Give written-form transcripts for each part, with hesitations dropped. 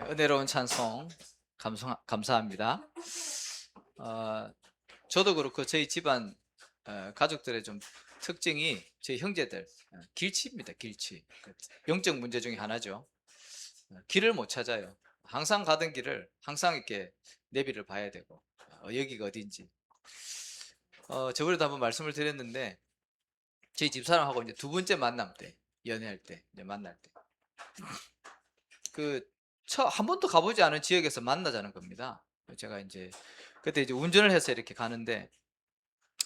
은혜로운 찬송 감사합니다. 저도 그렇고 저희 집안 가족들의 좀 특징이 저희 형제들 길치입니다. 길치. 영적 문제 중에 하나죠. 길을 못 찾아요. 항상 가던 길을 항상 이렇게 내비를 봐야 되고 여기가 어딘지. 저번에도 한번 말씀을 드렸는데 저희 집사람하고 이제 두 번째 만남 때 연애할 때 이제 만날 때 그 한 번도 가보지 않은 지역에서 만나자는 겁니다. 제가 이제 그때 이제 운전을 해서 이렇게 가는데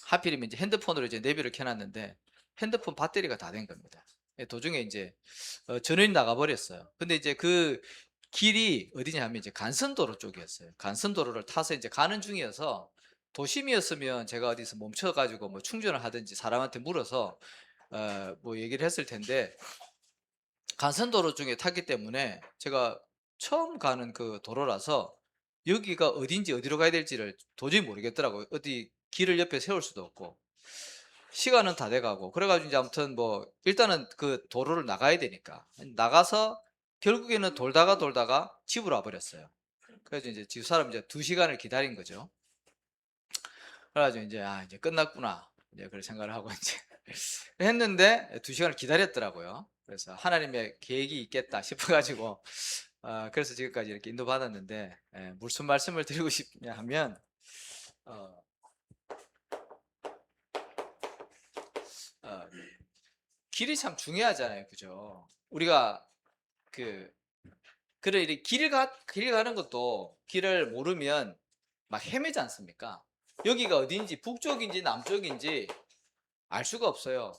하필이면 이제 핸드폰으로 이제 내비를 켜놨는데 핸드폰 배터리가 다 된 겁니다. 도중에 이제 전원이 나가버렸어요. 근데 이제 그 길이 어디냐면 이제 간선도로 쪽이었어요. 간선도로를 타서 이제 가는 중이어서 도심이었으면 제가 어디서 멈춰가지고 뭐 충전을 하든지 사람한테 물어서 뭐 얘기를 했을 텐데 간선도로 중에 탔기 때문에 제가 처음 가는 그 도로라서 여기가 어딘지 어디로 가야 될지를 도저히 모르겠더라고요. 어디 길을 옆에 세울 수도 없고 시간은 다 돼가고 그래가지고 이제 아무튼 뭐 일단은 그 도로를 나가야 되니까 나가서 결국에는 돌다가 집으로 와버렸어요. 그래서 이제 집사람 이제 2시간을 기다린 거죠. 그래가지고 이제 이제 끝났구나 이제 그런 생각을 하고 이제 했는데 2시간을 기다렸더라고요. 그래서 하나님의 계획이 있겠다 싶어가지고 그래서 지금까지 이렇게 인도받았는데 무슨 말씀을 드리고 싶냐 하면 어, 어, 길이 참 중요하잖아요. 그죠? 우리가 그 그래 이렇게 길 가는 것도 길을 모르면 막 헤매지 않습니까? 여기가 어딘지 북쪽인지 남쪽인지 알 수가 없어요.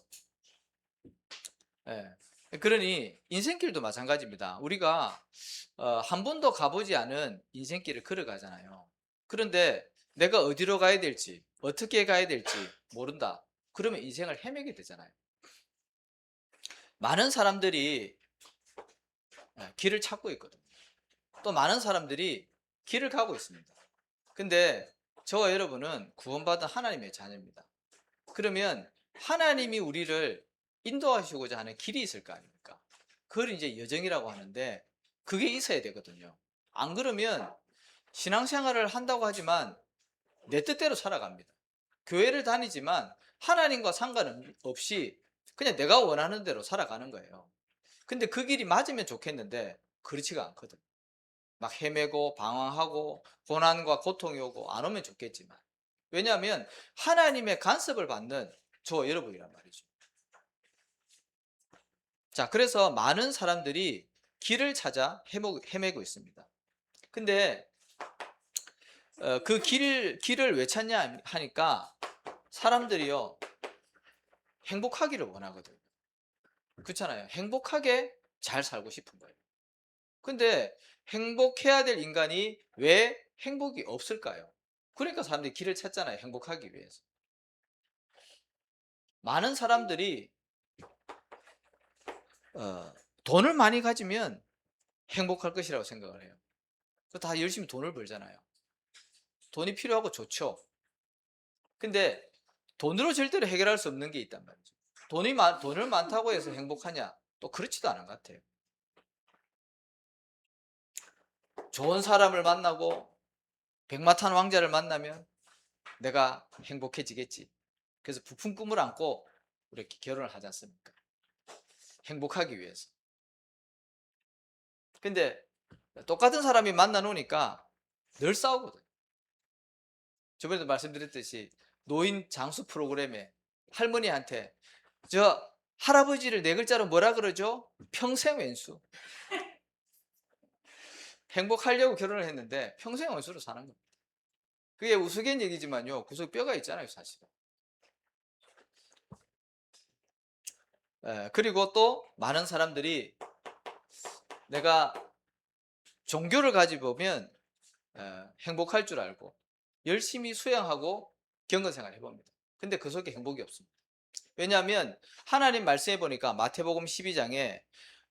예. 그러니 인생길도 마찬가지입니다. 우리가 한 번도 가보지 않은 인생길을 걸어가잖아요. 그런데 내가 어디로 가야 될지, 어떻게 가야 될지 모른다. 그러면 인생을 헤매게 되잖아요. 많은 사람들이 길을 찾고 있거든요. 또 많은 사람들이 길을 가고 있습니다. 근데 저와 여러분은 구원받은 하나님의 자녀입니다. 그러면 하나님이 우리를 인도하시고자 하는 길이 있을 거 아닙니까? 그걸 이제 여정이라고 하는데 그게 있어야 되거든요. 안 그러면 신앙생활을 한다고 하지만 내 뜻대로 살아갑니다. 교회를 다니지만 하나님과 상관없이 그냥 내가 원하는 대로 살아가는 거예요. 근데 그 길이 맞으면 좋겠는데 그렇지가 않거든. 막 헤매고 방황하고 고난과 고통이 오고 안 오면 좋겠지만 왜냐하면 하나님의 간섭을 받는 저와 여러분이란 말이죠. 자, 그래서 많은 사람들이 길을 찾아 헤매고 있습니다. 근데 그 길을 왜 찾냐 하니까 사람들이요 행복하기를 원하거든요. 그렇잖아요. 행복하게 잘 살고 싶은 거예요. 근데 행복해야 될 인간이 왜 행복이 없을까요? 그러니까 사람들이 길을 찾잖아요. 행복하기 위해서. 많은 사람들이 돈을 많이 가지면 행복할 것이라고 생각을 해요. 다 열심히 돈을 벌잖아요. 돈이 필요하고 좋죠. 근데 돈으로 절대로 해결할 수 없는 게 있단 말이죠. 돈을 많다고 해서 행복하냐? 또 그렇지도 않은 것 같아요. 좋은 사람을 만나고 백마탄 왕자를 만나면 내가 행복해지겠지. 그래서 부푼 꿈을 안고 이렇게 결혼을 하지 않습니까? 행복하기 위해서. 근데 똑같은 사람이 만나 놓으니까 늘 싸우거든. 저번에도 말씀드렸듯이 노인 장수 프로그램에 할머니한테 저 할아버지를 4글자로 뭐라 그러죠? 평생 왼수. 행복하려고 결혼을 했는데 평생 원수로 사는 겁니다. 그게 우스갯 얘기지만요. 구석 뼈가 있잖아요, 사실은. 그리고 또 많은 사람들이 내가 종교를 가지고 보면 행복할 줄 알고 열심히 수양하고 경건생활 해봅니다. 근데 그 속에 행복이 없습니다. 왜냐하면 하나님 말씀해 보니까 마태복음 12장에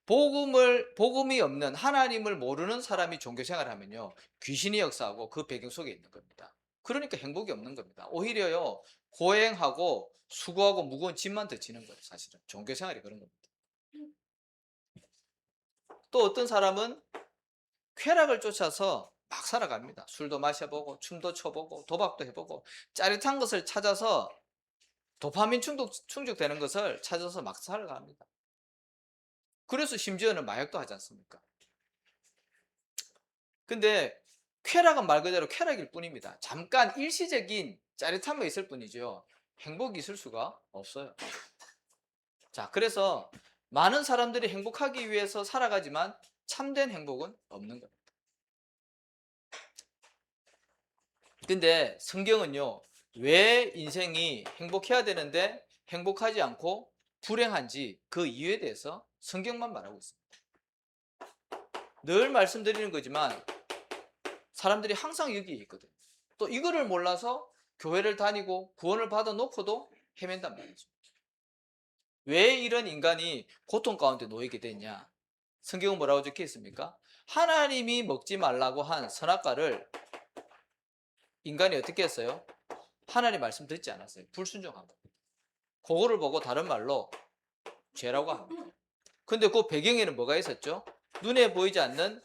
복음이 없는 하나님을 모르는 사람이 종교생활을 하면요 귀신이 역사하고 그 배경 속에 있는 겁니다. 그러니까 행복이 없는 겁니다. 오히려요 고행하고 수고하고 무거운 짐만 더 지는 거예요. 사실은 종교생활이 그런 겁니다. 또 어떤 사람은 쾌락을 쫓아서 막 살아갑니다. 술도 마셔보고 춤도 춰보고 도박도 해보고 짜릿한 것을 찾아서 도파민 충족되는 것을 찾아서 막 살아갑니다. 그래서 심지어는 마약도 하지 않습니까? 근데 쾌락은 말 그대로 쾌락일 뿐입니다. 잠깐 일시적인 짜릿함이 있을 뿐이죠. 행복이 있을 수가 없어요. 자, 그래서 많은 사람들이 행복하기 위해서 살아가지만 참된 행복은 없는 겁니다. 근데 성경은요, 왜 인생이 행복해야 되는데 행복하지 않고 불행한지 그 이유에 대해서 성경만 말하고 있습니다. 늘 말씀드리는 거지만 사람들이 항상 여기에 있거든요. 또 이거를 몰라서 교회를 다니고 구원을 받아 놓고도 헤맨단 말이죠. 왜 이런 인간이 고통 가운데 놓이게 됐냐? 성경은 뭐라고 적혀 있습니까? 하나님이 먹지 말라고 한 선악과를 인간이 어떻게 했어요? 하나님 말씀 듣지 않았어요. 불순종한 겁니다. 그거를 보고 다른 말로 죄라고 합니다. 근데 그 배경에는 뭐가 있었죠? 눈에 보이지 않는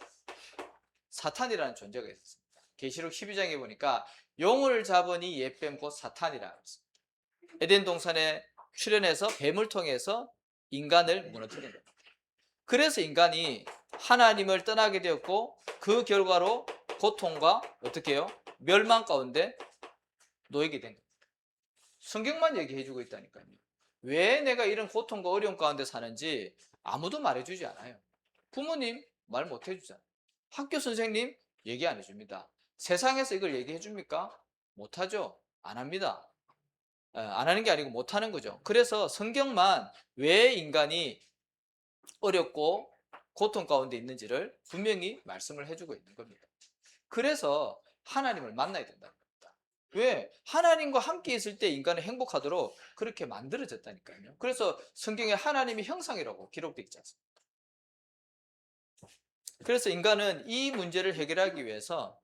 사탄이라는 존재가 있었습니다. 계시록 12장에 보니까 용을 잡으니 옛뱀 곧 사탄이라 했습니다. 에덴 동산에 출현해서 뱀을 통해서 인간을 무너뜨린 겁니다. 그래서 인간이 하나님을 떠나게 되었고 그 결과로 고통과 어떻게 해요? 멸망 가운데 놓이게 된 겁니다. 성경만 얘기해 주고 있다니까요. 왜 내가 이런 고통과 어려움 가운데 사는지 아무도 말해주지 않아요. 부모님 말 못 해주잖아요. 학교 선생님 얘기 안 해줍니다. 세상에서 이걸 얘기해 줍니까? 못하죠. 안 합니다. 안 하는 게 아니고 못하는 거죠. 그래서 성경만 왜 인간이 어렵고 고통 가운데 있는지를 분명히 말씀을 해주고 있는 겁니다. 그래서 하나님을 만나야 된다는 겁니다. 왜? 하나님과 함께 있을 때 인간은 행복하도록 그렇게 만들어졌다니까요. 그래서 성경에 하나님의 형상이라고 기록되어 있지 않습니까? 그래서 인간은 이 문제를 해결하기 위해서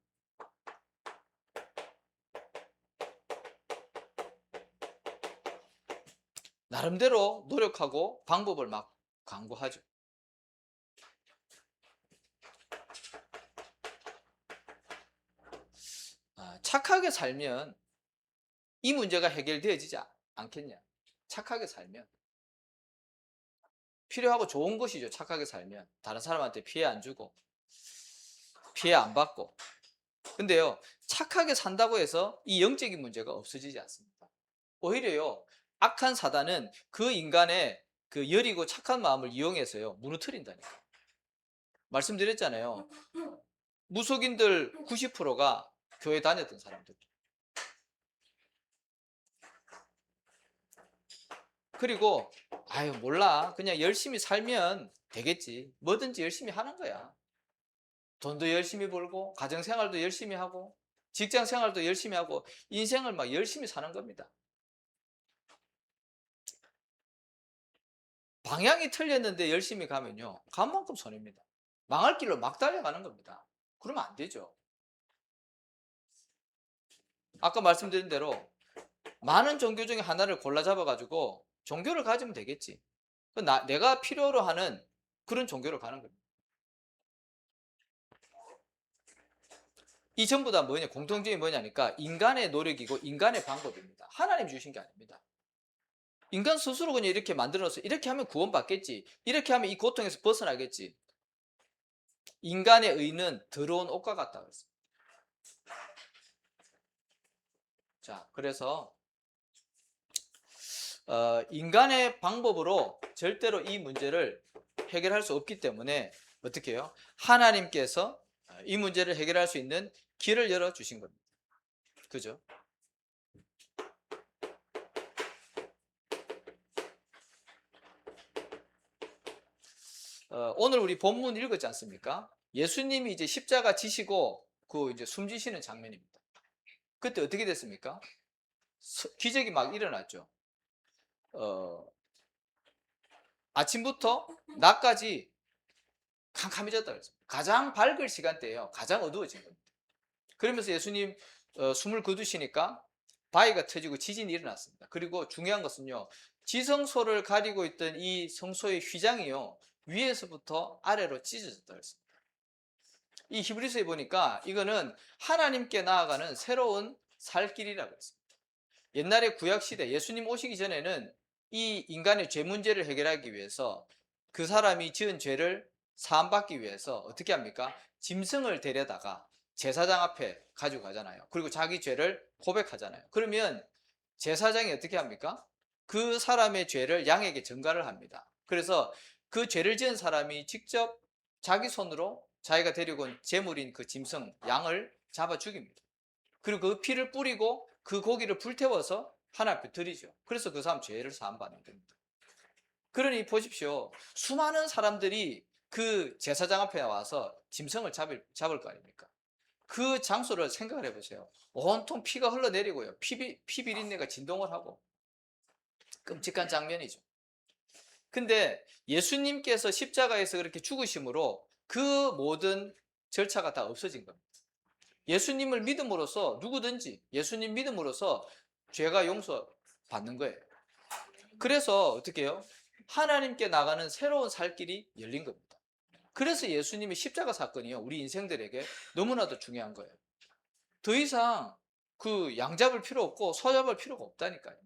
나름대로 노력하고 방법을 막 강구하죠. 착하게 살면 이 문제가 해결되어지지 않겠냐? 착하게 살면 필요하고 좋은 것이죠. 착하게 살면 다른 사람한테 피해 안 주고 피해 안 받고. 근데요, 착하게 산다고 해서 이 영적인 문제가 없어지지 않습니다. 오히려요, 악한 사단은 그 인간의 그 여리고 착한 마음을 이용해서요 무너뜨린다니까. 말씀드렸잖아요. 무속인들 90%가 교회 다녔던 사람들. 그리고 아유 몰라, 그냥 열심히 살면 되겠지, 뭐든지 열심히 하는 거야. 돈도 열심히 벌고 가정생활도 열심히 하고 직장생활도 열심히 하고 인생을 막 열심히 사는 겁니다. 방향이 틀렸는데 열심히 가면요, 간 만큼 손해입니다. 망할 길로 막 달려가는 겁니다. 그러면 안 되죠. 아까 말씀드린 대로 많은 종교 중에 하나를 골라 잡아가지고 종교를 가지면 되겠지. 내가 필요로 하는 그런 종교를 가는 겁니다. 이 전부 다 뭐냐, 공통점이 뭐냐니까 인간의 노력이고 인간의 방법입니다. 하나님 주신 게 아닙니다. 인간 스스로 그냥 이렇게 만들어서 이렇게 하면 구원받겠지, 이렇게 하면 이 고통에서 벗어나겠지. 인간의 의는 더러운 옷과 같다고 했습니다. 자, 그래서 인간의 방법으로 절대로 이 문제를 해결할 수 없기 때문에 어떻게 해요? 하나님께서 이 문제를 해결할 수 있는 길을 열어주신 겁니다. 그죠? 오늘 우리 본문 읽었지 않습니까? 예수님이 이제 십자가 지시고 그 이제 숨지시는 장면입니다. 그때 어떻게 됐습니까? 기적이 막 일어났죠. 아침부터 낮까지 캄캄해졌다 그랬어요. 가장 밝을 시간대예요. 가장 어두워진 겁니다. 그러면서 예수님 숨을 거두시니까 바위가 터지고 지진이 일어났습니다. 그리고 중요한 것은요, 지성소를 가리고 있던 이 성소의 휘장이요, 위에서부터 아래로 찢어졌다 그랬습니다. 이 히브리서에 보니까 이거는 하나님께 나아가는 새로운 살 길이라고 했습니다. 옛날에 구약시대 예수님 오시기 전에는 이 인간의 죄 문제를 해결하기 위해서 그 사람이 지은 죄를 사함받기 위해서 어떻게 합니까? 짐승을 데려다가 제사장 앞에 가지고 가잖아요. 그리고 자기 죄를 고백하잖아요. 그러면 제사장이 어떻게 합니까? 그 사람의 죄를 양에게 전가를 합니다. 그래서 그 죄를 지은 사람이 직접 자기 손으로 자기가 데리고 온 제물인 그 짐승, 양을 잡아 죽입니다. 그리고 그 피를 뿌리고 그 고기를 불태워서 하나님 앞에 드리죠. 그래서 그 사람 죄를 사함받는 겁니다. 그러니 보십시오. 수많은 사람들이 그 제사장 앞에 와서 짐승을 잡을 거 아닙니까? 그 장소를 생각을 해보세요. 온통 피가 흘러내리고요. 피비린내가 진동을 하고 끔찍한 장면이죠. 근데 예수님께서 십자가에서 그렇게 죽으심으로 그 모든 절차가 다 없어진 겁니다. 예수님을 믿음으로써 누구든지 예수님 믿음으로써 죄가 용서받는 거예요. 그래서 어떻게 해요? 하나님께 나가는 새로운 살 길이 열린 겁니다. 그래서 예수님의 십자가 사건이요, 우리 인생들에게 너무나도 중요한 거예요. 더 이상 그 양잡을 필요 없고 소잡을 필요가 없다니까요.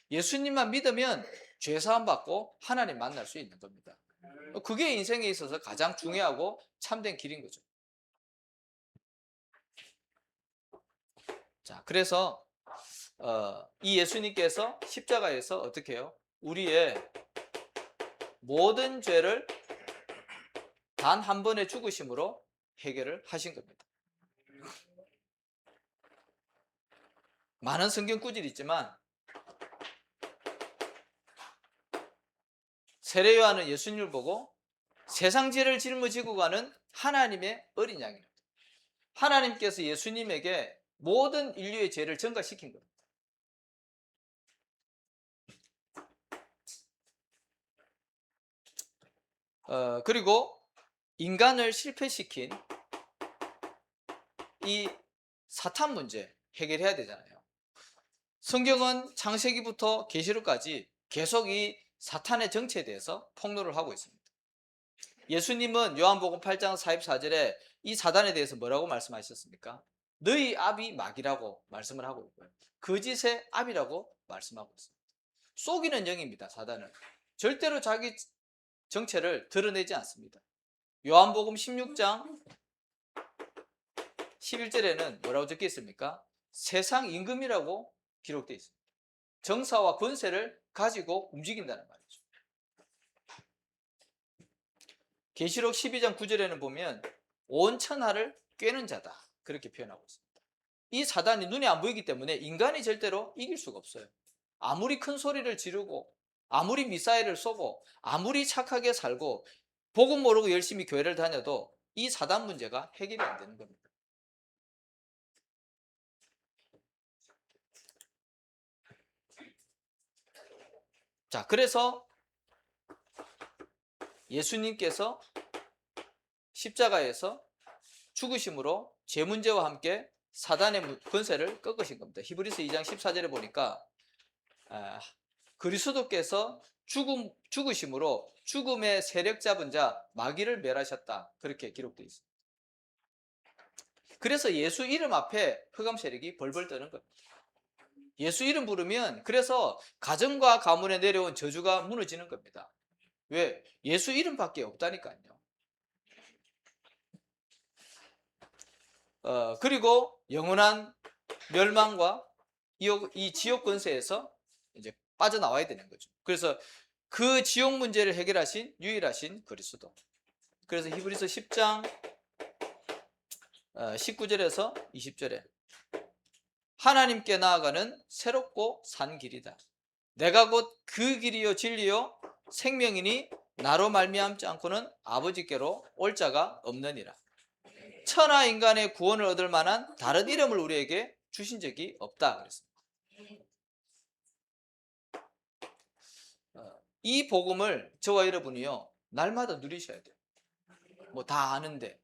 예수님만 믿으면 죄 사함 받고 하나님 만날 수 있는 겁니다. 그게 인생에 있어서 가장 중요하고 참된 길인 거죠. 자, 그래서 이 예수님께서 십자가에서 어떻게 해요? 우리의 모든 죄를 단 한 번의 죽으심으로 해결을 하신 겁니다. 많은 성경 구절이 있지만 세례 요한은 예수님을 보고 세상 죄를 짊어지고 가는 하나님의 어린 양이다. 하나님께서 예수님에게 모든 인류의 죄를 전가시킨 겁니다. 그리고 인간을 실패시킨 이 사탄 문제 해결해야 되잖아요. 성경은 창세기부터 계시록까지 계속 이 사탄의 정체에 대해서 폭로를 하고 있습니다. 예수님은 요한복음 8장 44절에 이 사단에 대해서 뭐라고 말씀하셨습니까? 너희 압이 마귀라고 말씀을 하고 있고요. 거짓의 압이라고 말씀하고 있습니다. 속이는 영입니다. 사단은 절대로 자기 정체를 드러내지 않습니다. 요한복음 16장 11절에는 뭐라고 적혀 있습니까? 세상 임금이라고 기록되어 있습니다. 정사와 권세를 가지고 움직인다는 말이죠. 계시록 12장 9절에는 보면 온 천하를 꿰는 자다, 그렇게 표현하고 있습니다. 이 사단이 눈에 안 보이기 때문에 인간이 절대로 이길 수가 없어요. 아무리 큰 소리를 지르고 아무리 미사일을 쏘고 아무리 착하게 살고 복음 모르고 열심히 교회를 다녀도 이 사단 문제가 해결이 안 되는 겁니다. 자, 그래서 예수님께서 십자가에서 죽으심으로 죄 문제와 함께 사단의 권세를 꺾으신 겁니다. 히브리서 2장 14절에 보니까 그리스도께서 죽으심으로 죽음의 세력 잡은 자 마귀를 멸하셨다, 그렇게 기록되어 있습니다. 그래서 예수 이름 앞에 흑암 세력이 벌벌 떠는 겁니다. 예수 이름 부르면 그래서 가정과 가문에 내려온 저주가 무너지는 겁니다. 왜? 예수 이름밖에 없다니까요. 그리고 영원한 멸망과 이 지옥 권세에서 이제 빠져나와야 되는 거죠. 그래서 그 지옥 문제를 해결하신 유일하신 그리스도. 그래서 히브리서 10장 19절에서 20절에 하나님께 나아가는 새롭고 산 길이다. 내가 곧 그 길이요 진리요 생명이니 나로 말미암지 않고는 아버지께로 올 자가 없느니라. 천하 인간의 구원을 얻을 만한 다른 이름을 우리에게 주신 적이 없다 그랬습니다. 이 복음을 저와 여러분이요 날마다 누리셔야 돼요. 뭐 다 아는데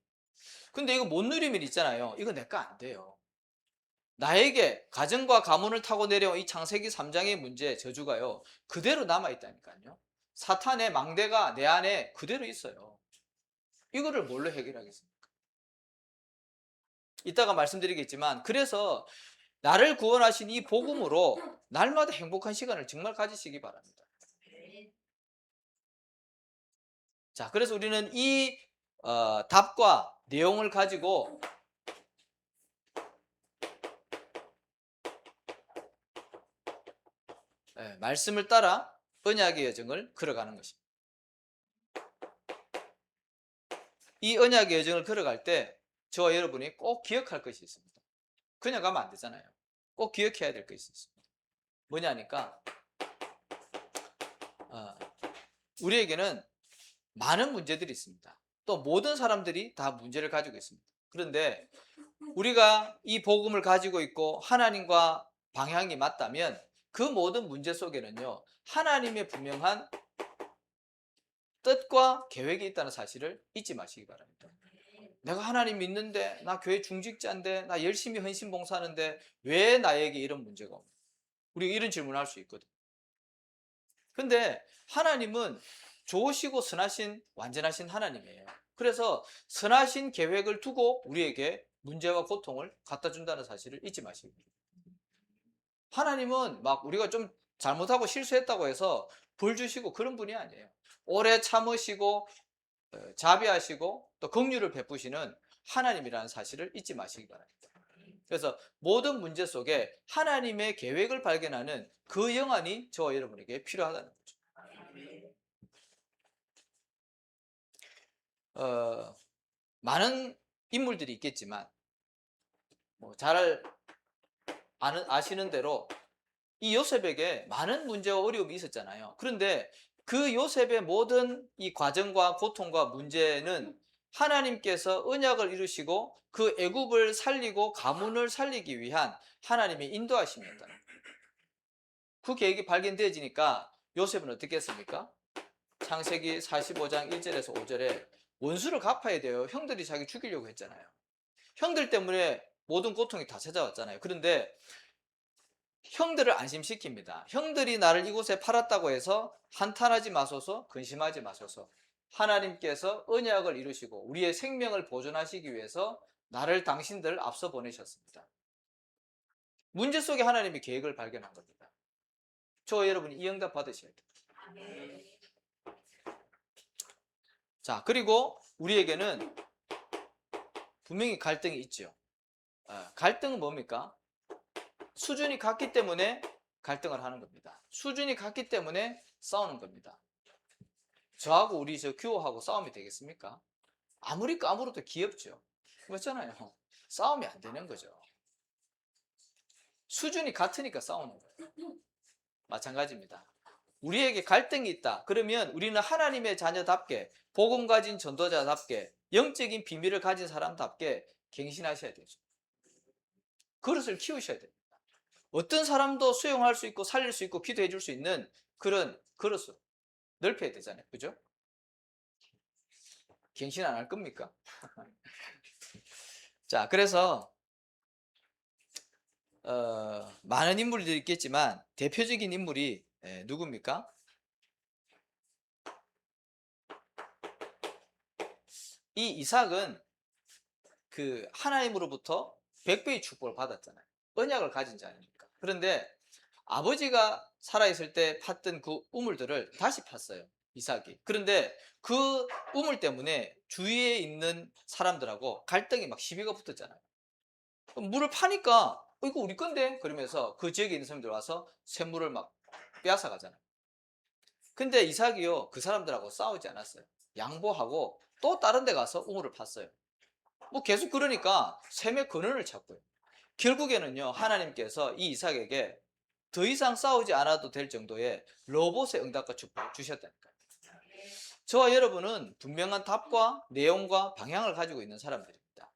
근데 이거 못 누리면 있잖아요. 이거 내 거 안 돼요. 나에게 가정과 가문을 타고 내려온 이 창세기 3장의 문제 저주가요 그대로 남아있다니까요. 사탄의 망대가 내 안에 그대로 있어요. 이거를 뭘로 해결하겠습니까? 이따가 말씀드리겠지만, 그래서 나를 구원하신 이 복음으로 날마다 행복한 시간을 정말 가지시기 바랍니다. 자, 그래서 우리는 이 답과 내용을 가지고 말씀을 따라 언약의 여정을 걸어가는 것입니다. 이 언약의 여정을 걸어갈 때 저와 여러분이 꼭 기억할 것이 있습니다. 그냥 가면 안 되잖아요. 꼭 기억해야 될 것이 있습니다. 뭐냐니까 우리에게는 많은 문제들이 있습니다. 또 모든 사람들이 다 문제를 가지고 있습니다. 그런데 우리가 이 복음을 가지고 있고 하나님과 방향이 맞다면 그 모든 문제 속에는요, 하나님의 분명한 뜻과 계획이 있다는 사실을 잊지 마시기 바랍니다. 내가 하나님 믿는데, 나 교회 중직자인데, 나 열심히 헌신 봉사하는데 왜 나에게 이런 문제가 없냐? 우리가 이런 질문을 할 수 있거든요. 근데 하나님은 좋으시고 선하신 완전하신 하나님이에요. 그래서 선하신 계획을 두고 우리에게 문제와 고통을 갖다 준다는 사실을 잊지 마시기 바랍니다. 하나님은 막 우리가 좀 잘못하고 실수했다고 해서 벌 주시고 그런 분이 아니에요. 오래 참으시고 자비하시고 또 긍휼을 베푸시는 하나님이라는 사실을 잊지 마시기 바랍니다. 그래서 모든 문제 속에 하나님의 계획을 발견하는 그 영안이 저와 여러분에게 필요하다는 거죠. 많은 인물들이 있겠지만 잘 아시는 대로 이 요셉에게 많은 문제와 어려움이 있었잖아요. 그런데 그 요셉의 모든 이 과정과 고통과 문제는 하나님께서 언약을 이루시고 그 애굽을 살리고 가문을 살리기 위한 하나님의 인도하심이었다는 거예요. 그 계획이 발견되어지니까 요셉은 어떻게 했습니까? 창세기 45장 1절에서 5절에 원수를 갚아야 돼요. 형들이 자기 죽이려고 했잖아요. 형들 때문에 모든 고통이 다 찾아왔잖아요. 그런데 형들을 안심시킵니다. 형들이 나를 이곳에 팔았다고 해서 한탄하지 마소서, 근심하지 마소서. 하나님께서 언약을 이루시고 우리의 생명을 보존하시기 위해서 나를 당신들 앞서 보내셨습니다. 문제 속에 하나님의 계획을 발견한 겁니다. 저와 여러분이 이 응답 받으셔야 돼요. 자, 그리고 우리에게는 분명히 갈등이 있죠. 갈등은 뭡니까? 수준이 같기 때문에 갈등을 하는 겁니다. 수준이 같기 때문에 싸우는 겁니다. 저하고 우리 규호하고 싸우면 되겠습니까? 아무리 까불어도 귀엽죠. 그렇잖아요. 싸우면 안 되는 거죠. 수준이 같으니까 싸우는 거예요. 마찬가지입니다. 우리에게 갈등이 있다. 그러면 우리는 하나님의 자녀답게, 복음 가진 전도자답게, 영적인 비밀을 가진 사람답게 갱신하셔야 되죠. 그릇을 키우셔야 됩니다. 어떤 사람도 수용할 수 있고 살릴 수 있고 기도해 줄 수 있는 그런 그릇을 넓혀야 되잖아요. 그죠? 갱신 안 할 겁니까? 자, 그래서 많은 인물들이 있겠지만 대표적인 인물이 누굽니까? 이 이삭은 그 하나님으로부터 100배의 축복을 받았잖아요. 언약을 가진 자니까. 그런데 아버지가 살아있을 때 팠던 그 우물들을 다시 팠어요. 이삭이. 그런데 그 우물 때문에 주위에 있는 사람들하고 갈등이 막 시비가 붙었잖아요. 물을 파니까 이거 우리 건데? 그러면서 그 지역에 있는 사람들 와서 샘물을 막 빼앗아 가잖아요. 근데 이삭이요, 그 사람들하고 싸우지 않았어요. 양보하고 또 다른 데 가서 우물을 팠어요. 계속 그러니까 샘의 근원을 찾고요. 결국에는요, 하나님께서 이 이삭에게 더 이상 싸우지 않아도 될 정도의 로봇의 응답과 축복을 주셨다니까요. 저와 여러분은 분명한 답과 내용과 방향을 가지고 있는 사람들입니다.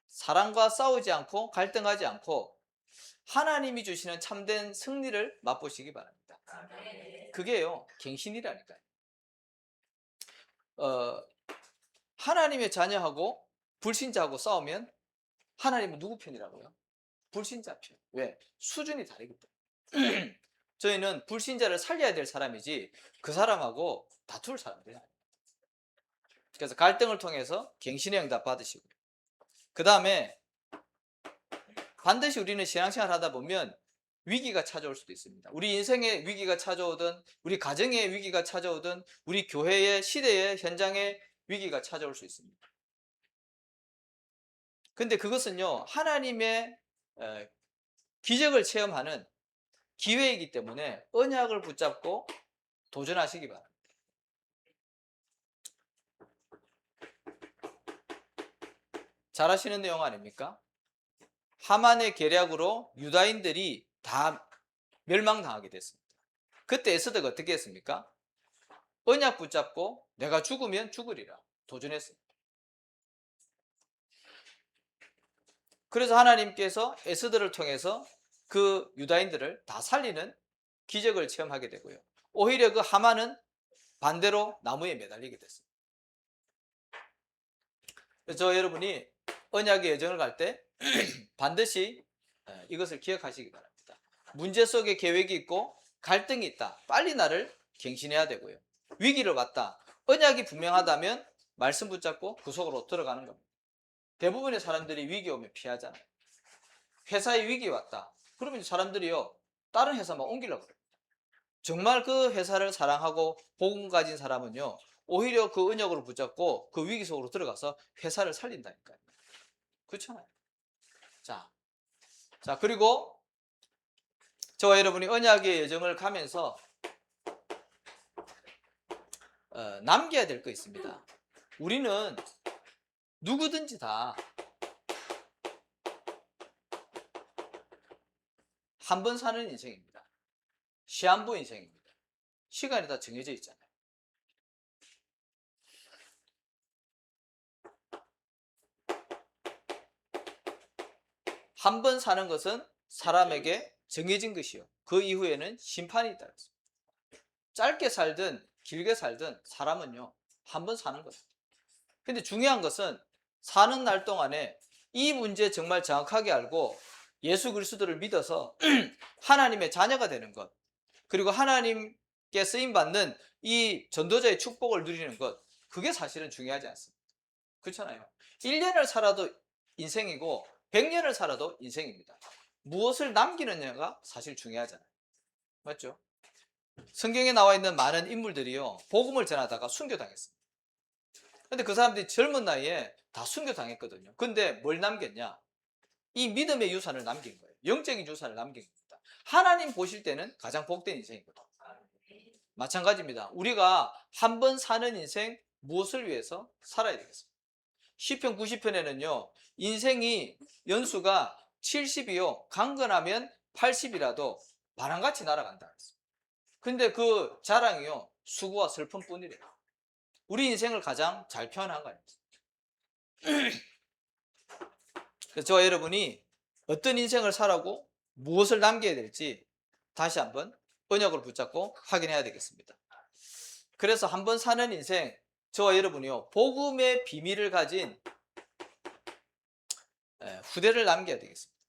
사랑과 싸우지 않고 갈등하지 않고 하나님이 주시는 참된 승리를 맛보시기 바랍니다. 그게요, 갱신이라니까요. 하나님의 자녀하고 불신자하고 싸우면 하나님은 누구 편이라고요? 불신자 편. 왜? 수준이 다르기 때문에. 저희는 불신자를 살려야 될 사람이지 그 사람하고 다툴 사람들이 아니에요. 그래서 갈등을 통해서 갱신의 응답 받으시고요. 그 다음에 반드시 우리는 신앙생활 하다 보면 위기가 찾아올 수도 있습니다. 우리 인생의 위기가 찾아오든 우리 가정의 위기가 찾아오든 우리 교회의 시대의 현장의 위기가 찾아올 수 있습니다. 근데 그것은요, 하나님의 기적을 체험하는 기회이기 때문에 언약을 붙잡고 도전하시기 바랍니다. 잘 아시는 내용 아닙니까? 하만의 계략으로 유다인들이 다 멸망당하게 됐습니다. 그때 에스더가 어떻게 했습니까? 언약 붙잡고 내가 죽으면 죽으리라 도전했습니다. 그래서 하나님께서 에스더를 통해서 그 유다인들을 다 살리는 기적을 체험하게 되고요. 오히려 그 하만은 반대로 나무에 매달리게 됐습니다. 그래서 여러분이 언약의 여정을 갈 때 반드시 이것을 기억하시기 바랍니다. 문제 속에 계획이 있고 갈등이 있다. 빨리 나를 갱신해야 되고요. 위기를 왔다. 언약이 분명하다면 말씀 붙잡고 그 속으로 들어가는 겁니다. 대부분의 사람들이 위기 오면 피하잖아요. 회사에 위기 왔다. 그러면 사람들이요, 다른 회사 막 옮기려고 그래요. 정말 그 회사를 사랑하고 복음 가진 사람은요, 오히려 그 언약으로 붙잡고 그 위기 속으로 들어가서 회사를 살린다니까요. 그렇잖아요. 자, 그리고 저와 여러분이 언약의 여정을 가면서 남겨야 될 거 있습니다. 우리는 누구든지 다 한 번 사는 인생입니다. 시한부 인생입니다. 시간이 다 정해져 있잖아요. 한 번 사는 것은 사람에게 정해진 것이요. 그 이후에는 심판이 있다. 짧게 살든 길게 살든 사람은요, 한 번 사는 거예요. 근데 중요한 것은 사는 날 동안에 이 문제 정말 정확하게 알고 예수 그리스도를 믿어서 하나님의 자녀가 되는 것, 그리고 하나님께 쓰임받는 이 전도자의 축복을 누리는 것, 그게 사실은 중요하지 않습니다. 그렇잖아요. 1년을 살아도 인생이고 100년을 살아도 인생입니다. 무엇을 남기느냐가 사실 중요하잖아요. 맞죠? 성경에 나와 있는 많은 인물들이요, 복음을 전하다가 순교당했습니다. 근데 그 사람들이 젊은 나이에 다 순교당했거든요. 근데 뭘 남겼냐? 이 믿음의 유산을 남긴 거예요. 영적인 유산을 남긴 겁니다. 하나님 보실 때는 가장 복된 인생이거든요. 마찬가지입니다. 우리가 한 번 사는 인생 무엇을 위해서 살아야 되겠습니까? 시편 90편에는요, 인생이 연수가 70이요, 강건하면 80이라도 바람같이 날아간다. 근데 그 자랑이요, 수고와 슬픔뿐이래요. 우리 인생을 가장 잘 표현한 거 아닙니까? 그래서 저와 여러분이 어떤 인생을 살아고 무엇을 남겨야 될지 다시 한번 언약을 붙잡고 확인해야 되겠습니다. 그래서 한번 사는 인생, 저와 여러분이요, 복음의 비밀을 가진 후대를 남겨야 되겠습니다.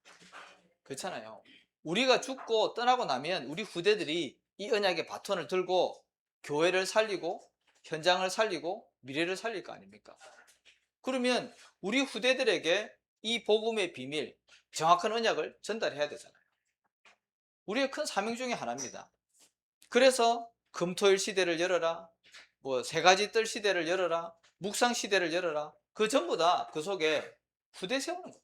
그렇잖아요. 우리가 죽고 떠나고 나면 우리 후대들이 이 언약의 바톤을 들고 교회를 살리고 현장을 살리고 미래를 살릴 거 아닙니까? 그러면 우리 후대들에게 이 복음의 비밀, 정확한 언약을 전달해야 되잖아요. 우리의 큰 사명 중에 하나입니다. 그래서 금토일 시대를 열어라, 뭐 세 가지 뜰 시대를 열어라, 묵상 시대를 열어라, 그 전부 다 그 속에 후대 세우는 거예요.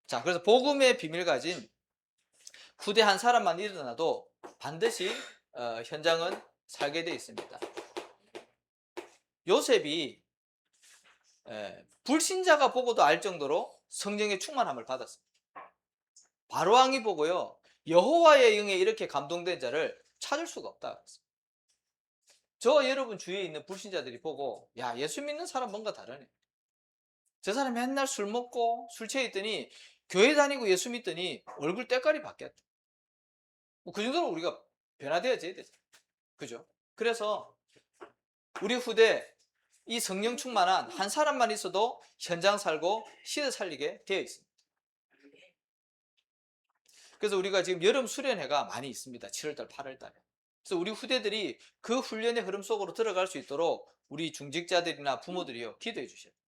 자, 그래서 복음의 비밀 가진 후대 한 사람만 일어나도 반드시 현장은 살게 되어 있습니다. 요셉이 불신자가 보고도 알 정도로 성령의 충만함을 받았습니다. 바로왕이 보고요, 여호와의 영에 이렇게 감동된 자를 찾을 수가 없다. 저 여러분 주위에 있는 불신자들이 보고, 야, 예수 믿는 사람 뭔가 다르네. 저 사람 맨날 술 먹고 술 취해 있더니 교회 다니고 예수 믿더니 얼굴 때깔이 바뀌었다. 그 정도로 우리가 변화되어져야 되죠. 그죠? 그래서 우리 후대 이 성령 충만한 한 사람만 있어도 현장 살고 시대 살리게 되어 있습니다. 그래서 우리가 지금 여름 수련회가 많이 있습니다. 7월달, 8월달에. 그래서 우리 후대들이 그 훈련의 흐름 속으로 들어갈 수 있도록 우리 중직자들이나 부모들이요, 기도해 주셔야 돼요.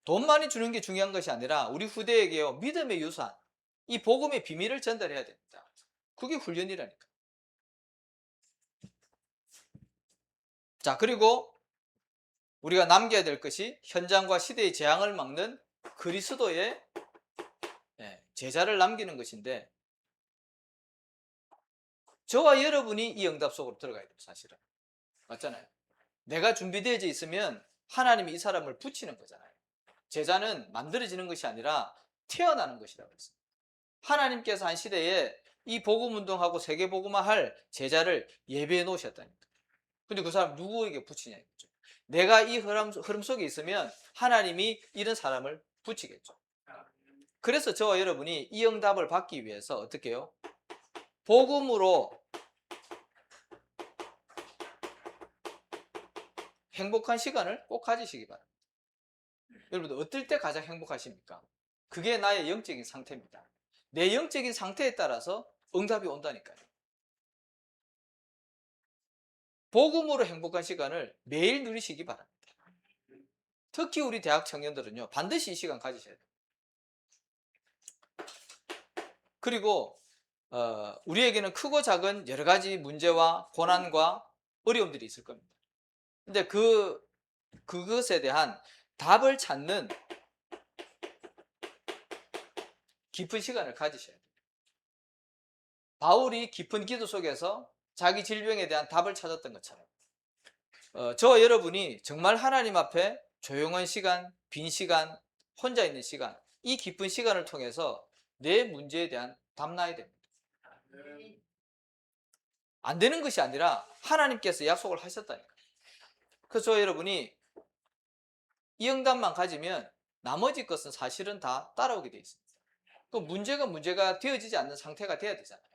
돈 많이 주는 게 중요한 것이 아니라 우리 후대에게요, 믿음의 유산, 이 복음의 비밀을 전달해야 됩니다. 그게 훈련이라니까. 자, 그리고 우리가 남겨야 될 것이 현장과 시대의 재앙을 막는 그리스도의 제자를 남기는 것인데, 저와 여러분이 이 응답 속으로 들어가야 돼요. 사실은 맞잖아요. 내가 준비되어 있으면 하나님이 이 사람을 붙이는 거잖아요. 제자는 만들어지는 것이 아니라 태어나는 것이라고 했습니다. 하나님께서 한 시대에 이 복음운동하고 세계복음화할 제자를 예배해 놓으셨다니까. 근데 그 사람 누구에게 붙이냐 이거죠. 내가 이 흐름 속에 있으면 하나님이 이런 사람을 붙이겠죠. 그래서 저와 여러분이 이 응답을 받기 위해서 어떻게 해요? 복음으로 행복한 시간을 꼭 가지시기 바랍니다. 여러분들 어떨 때 가장 행복하십니까? 그게 나의 영적인 상태입니다. 내 영적인 상태에 따라서 응답이 온다니까요. 복음으로 행복한 시간을 매일 누리시기 바랍니다. 특히 우리 대학 청년들은요, 반드시 이 시간 가지셔야 돼요. 그리고 우리에게는 크고 작은 여러 가지 문제와 고난과 어려움들이 있을 겁니다. 근데 그것에 대한 답을 찾는 깊은 시간을 가지셔야 돼요. 바울이 깊은 기도 속에서 자기 질병에 대한 답을 찾았던 것처럼 저와 여러분이 정말 하나님 앞에 조용한 시간, 빈 시간, 혼자 있는 시간, 이 깊은 시간을 통해서 내 문제에 대한 답나야 됩니다. 안 되는 것이 아니라 하나님께서 약속을 하셨다니까. 그래서 저와 여러분이 이 응답만 가지면 나머지 것은 사실은 다 따라오게 되어 있습니다. 그 문제가 되어지지 않는 상태가 돼야 되잖아요.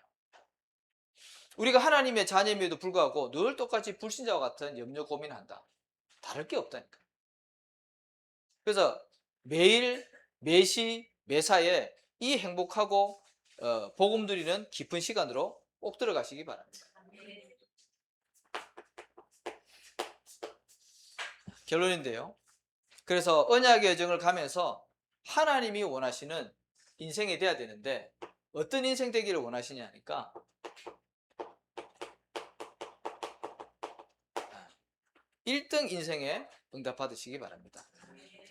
우리가 하나님의 자녀임에도 불구하고 늘 똑같이 불신자와 같은 염려 고민한다. 다를 게 없다니까. 그래서 매일 매시 매사에 이 행복하고 복음 누리는 깊은 시간으로 꼭 들어가시기 바랍니다. 결론인데요. 그래서 언약의 여정을 가면서 하나님이 원하시는 인생이 돼야 되는데 어떤 인생 되기를 원하시냐니까 1등 인생에 응답받으시기 바랍니다.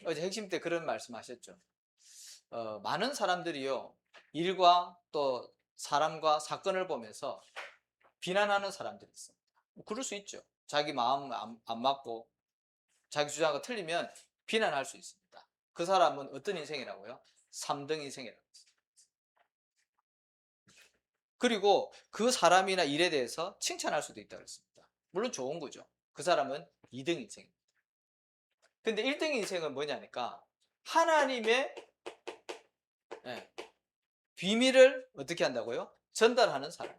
어제 핵심 때 그런 말씀 하셨죠. 많은 사람들이요, 일과 또 사람과 사건을 보면서 비난하는 사람들이 있습니다. 그럴 수 있죠. 자기 마음 안 맞고 자기 주장과 틀리면 비난할 수 있습니다. 그 사람은 어떤 인생이라고요? 3등 인생이라고 했습니다. 그리고 그 사람이나 일에 대해서 칭찬할 수도 있다고 했습니다. 물론 좋은 거죠. 그 사람은 2등 인생입니다. 근데 1등 인생은 뭐냐니까 하나님의 비밀을 어떻게 한다고요? 전달하는 사람.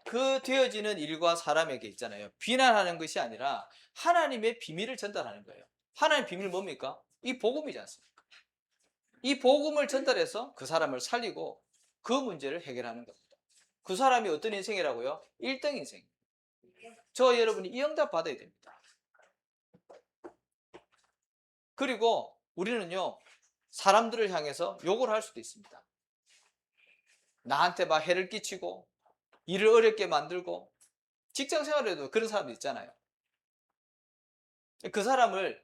그 되어지는 일과 사람에게 있잖아요. 비난하는 것이 아니라 하나님의 비밀을 전달하는 거예요. 하나님의 비밀 뭡니까? 이 복음이지 않습니까? 이 복음을 전달해서 그 사람을 살리고 그 문제를 해결하는 겁니다. 그 사람이 어떤 인생이라고요? 1등 인생. 저 여러분이 이 응답 받아야 됩니다. 그리고 우리는요, 사람들을 향해서 욕을 할 수도 있습니다. 나한테 막 해를 끼치고 일을 어렵게 만들고 직장 생활에도 그런 사람들 있잖아요. 그 사람을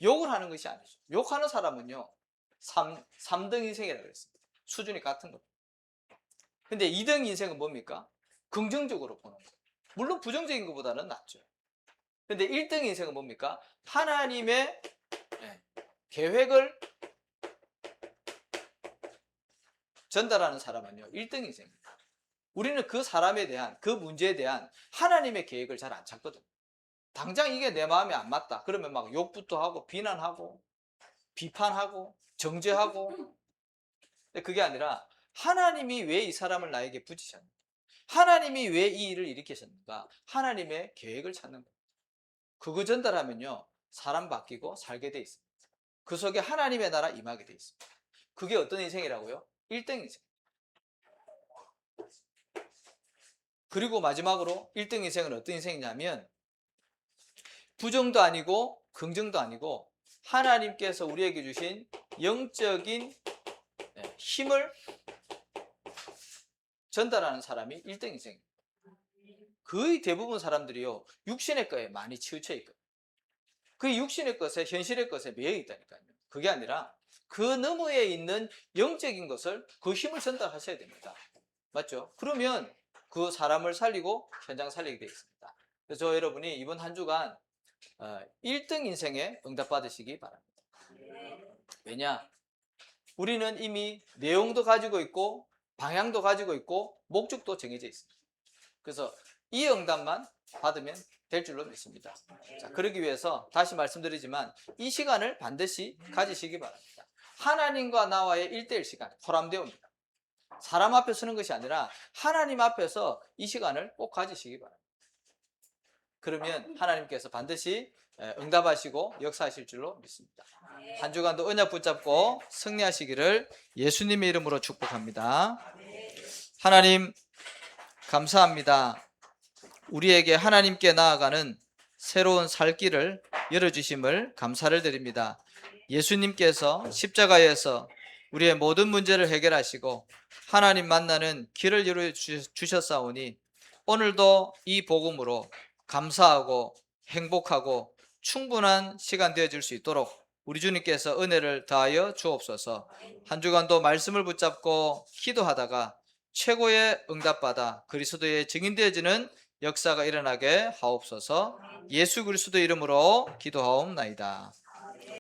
욕을 하는 것이 아니죠. 욕하는 사람은요, 3등 인생이라고 그랬습니다. 수준이 같은 겁니다. 근데 2등 인생은 뭡니까? 긍정적으로 보는 거예요. 물론 부정적인 것보다는 낫죠. 근데 1등 인생은 뭡니까? 하나님의 계획을 전달하는 사람은요, 1등 인생입니다. 우리는 그 사람에 대한, 그 문제에 대한 하나님의 계획을 잘 안 찾거든요. 당장 이게 내 마음에 안 맞다. 그러면 막 욕부터 하고, 비난하고, 비판하고, 정죄하고. 근데 그게 아니라 하나님이 왜 이 사람을 나에게 붙이셨는가? 하나님이 왜 이 일을 일으키셨는가? 하나님의 계획을 찾는 겁니다. 그거 전달하면요, 사람 바뀌고 살게 돼 있습니다. 그 속에 하나님의 나라 임하게 돼 있습니다. 그게 어떤 인생이라고요? 1등 인생. 그리고 마지막으로 1등 인생은 어떤 인생이냐면 부정도 아니고 긍정도 아니고 하나님께서 우리에게 주신 영적인 힘을 전달하는 사람이 1등 인생입니다. 거의 대부분 사람들이요, 육신의 것에 많이 치우쳐 있거든요. 그 육신의 것에, 현실의 것에 매여 있다니까요. 그게 아니라 그 너머에 있는 영적인 것을, 그 힘을 전달하셔야 됩니다. 맞죠? 그러면 그 사람을 살리고 현장 살리게 되어 있습니다. 그래서 저 여러분이 이번 한 주간 1등 인생에 응답받으시기 바랍니다. 왜냐? 우리는 이미 내용도 가지고 있고 방향도 가지고 있고 목적도 정해져 있습니다. 그래서 이 응답만 받으면 될 줄로 믿습니다. 자, 그러기 위해서 다시 말씀드리지만 이 시간을 반드시 가지시기 바랍니다. 하나님과 나와의 1대1 시간, 포럼데오입니다. 사람 앞에 서는 것이 아니라 하나님 앞에서 이 시간을 꼭 가지시기 바랍니다. 그러면 하나님께서 반드시 응답하시고 역사하실 줄로 믿습니다. 한 주간도 언약 붙잡고 승리하시기를 예수님의 이름으로 축복합니다. 하나님 감사합니다. 우리에게 하나님께 나아가는 새로운 살 길을 열어주심을 감사를 드립니다. 예수님께서 십자가에서 우리의 모든 문제를 해결하시고 하나님 만나는 길을 열어주셨사오니 오늘도 이 복음으로 감사하고 행복하고 충분한 시간 되어질 수 있도록 우리 주님께서 은혜를 더하여 주옵소서. 한 주간도 말씀을 붙잡고 기도하다가 최고의 응답받아 그리스도의 증인되어지는 역사가 일어나게 하옵소서. 예수 그리스도 이름으로 기도하옵나이다.